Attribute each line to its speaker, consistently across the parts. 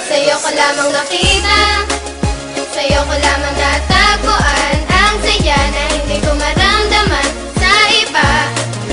Speaker 1: Sa'yo ko lamang nakita, sa'yo ko lamang natagpuan ang saya na hindi ko maramdaman sa iba.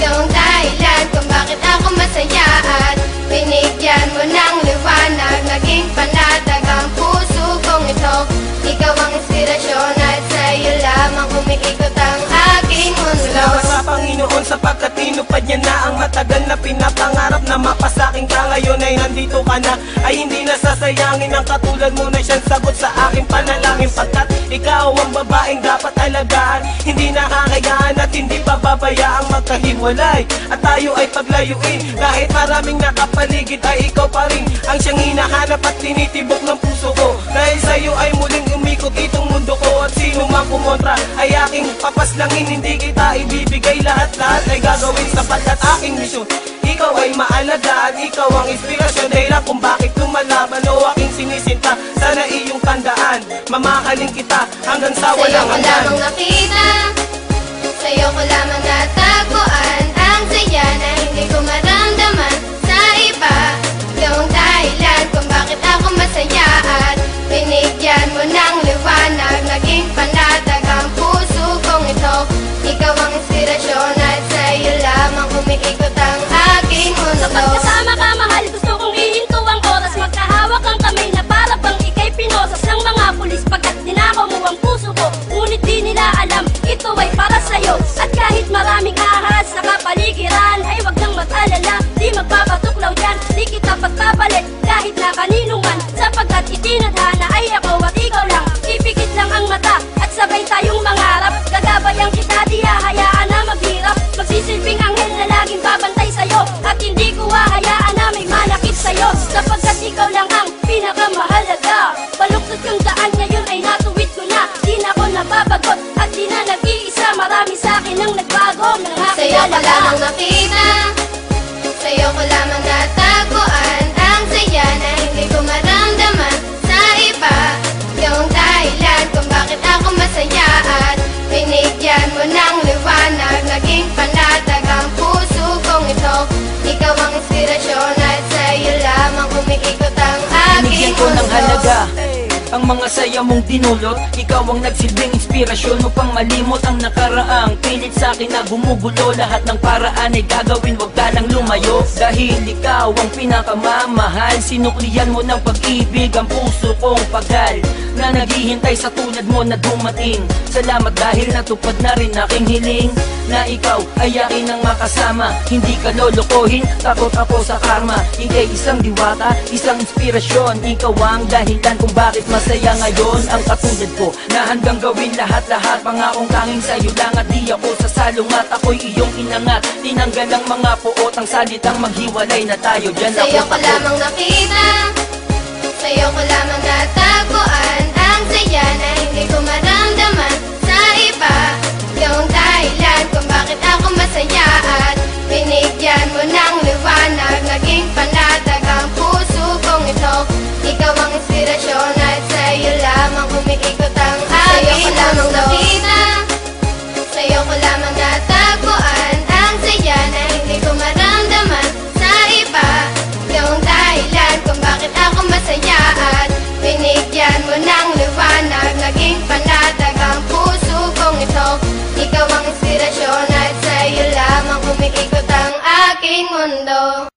Speaker 1: Yung dahilan kung bakit ako masaya at binigyan mo ng liwanag, naging panatag ang puso kong ito. Ikaw ang inspirasyon at sa'yo lamang umiikot ang aking mundo.
Speaker 2: Salamat sa Panginoon sapagkat tinupad niya na ang matagal na pinapangarap na mapasakin ka. Ngayon ay nandito ka na, ay hindi nasasayangin ang katulad mo na siyang sagot sa aking panalangin. Pagkat ikaw ang babaeng dapat alagaan, hindi nakakayaan at hindi pababayaang magkahiwalay at tayo ay paglayuin. Kahit maraming nakapaligid ay ikaw pa rin ang siyang hinahanap at tinitibok ng puso ko. Dahil sa'yo ay muling umikot itong mundo ko, at sino mang kumontra ay aking papaslangin. Hindi kita ibibigay, lahat-lahat ay gagawin sapagkat aking misyon ikaw ay maalagaan. Ikaw ang inspirasyon, dahilan kung bakit lumalaban o aking sinisinta. Sana iyong tandaan, mamahalin kita hanggang sa walang hanggan.
Speaker 1: Sa'yo ko lamang nakita, sa'yo ko lamang natagpuan ang saya na hindi ko maramdaman sa iba. Yung dahilan kung bakit ako masaya at binigyan mo ng liwanag, naging panatag ang puso kong ito. Ikaw ang inspirasyon at sa'yo lamang umiikot ang aking mundo.
Speaker 3: Kapag kasama ka mahal, gusto kong ihinto ang oras, magkahawak ang kamay na para bang ikay pinosas ng mga pulis. Pagkat dinakaw mo ang puso ko, ngunit di nila alam ito ay para sa'yo. At kahit maraming ahas sa kapaligiran ay wag nang mag-alala, di magpapatuklaw yan, di kita pagpapalit kahit na kanino man. Sapagkat itinadhana ay ako at ikaw lang, ipikit lang ang mata at sabay tayong mangarap. Gagabayan kita, di hahayaan na maghirap, magsisilbing anghel na laging babantay sa'yo. At hindi ko hahayaan na may manakit sa'yo, sapagkat ikaw lang ang pinakamahalaga. Baluktot yung daan ngayon ay natuwid ko na, di na ako nababagot at di na nag-iisa. Marami sa'kin ang nagbago nang
Speaker 1: Sa'yo ko
Speaker 3: nakilala ka.
Speaker 1: lamang nakita, sa'yo ko lamang natagpuan ang saya na hindi ko maramdaman sa iba. Yung dahilan kung bakit ako masaya at binigyan mo ng liwanag, naging panatag ang puso kong ito. Ikaw ang inspirasyon at sa'yo lamang umiikot ang aking
Speaker 4: Binigyan ko ng
Speaker 1: mundo.
Speaker 4: halaga ang mga saya mong dinulot. Ikaw ang nagsilbing inspirasyon upang malimot ang nakaraang pilit sa akin na gumugulo. Lahat ng paraan ay gagawin, wag ka lang lumayo. Dahil ikaw ang pinakamamahal, sinuklian mo ng pag-ibig ang puso kong pagal na naghihintay sa tulad mo na dumating. Salamat dahil natupad na rin aking hiling na ikaw ay akin ang makasama. Hindi ka lolokohin, takot ako sa karma. Ika'y isang diwata, isang inspirasyon. Ikaw ang dahilan kung bakit masaya ngayon ang katulad ko, na handang gawin lahat-lahat. Pangakong tanging sa'yo lang at di ako sasalungat. Ako'y iyong inangat, tinanggal ang mga puot, ang salitang maghiwalay na tayo. Diyan ako
Speaker 1: Sa'yo ko lamang nakita, sa'yo ko lamang natagpuan ang saya na hindi ko maramdaman sa iba. Yung dahilan kung bakit ako masaya at binigyan mo ng liwanag, naging panatag ang puso kong ito. Ikaw ang inspirasyon at sa'yo lamang umiikot ang aking mundo. Sa'yo ko lamang nakita, sa'yo ko lamang natagpuan ang saya na hindi ko maramdaman sa iba. Yung dahilan kung bakit ako masaya at binigyan mo ng liwanag, naging panatag ang puso kong ito. Ikaw ang inspirasyon at sa'yo lamang umiikot ang aking mundo.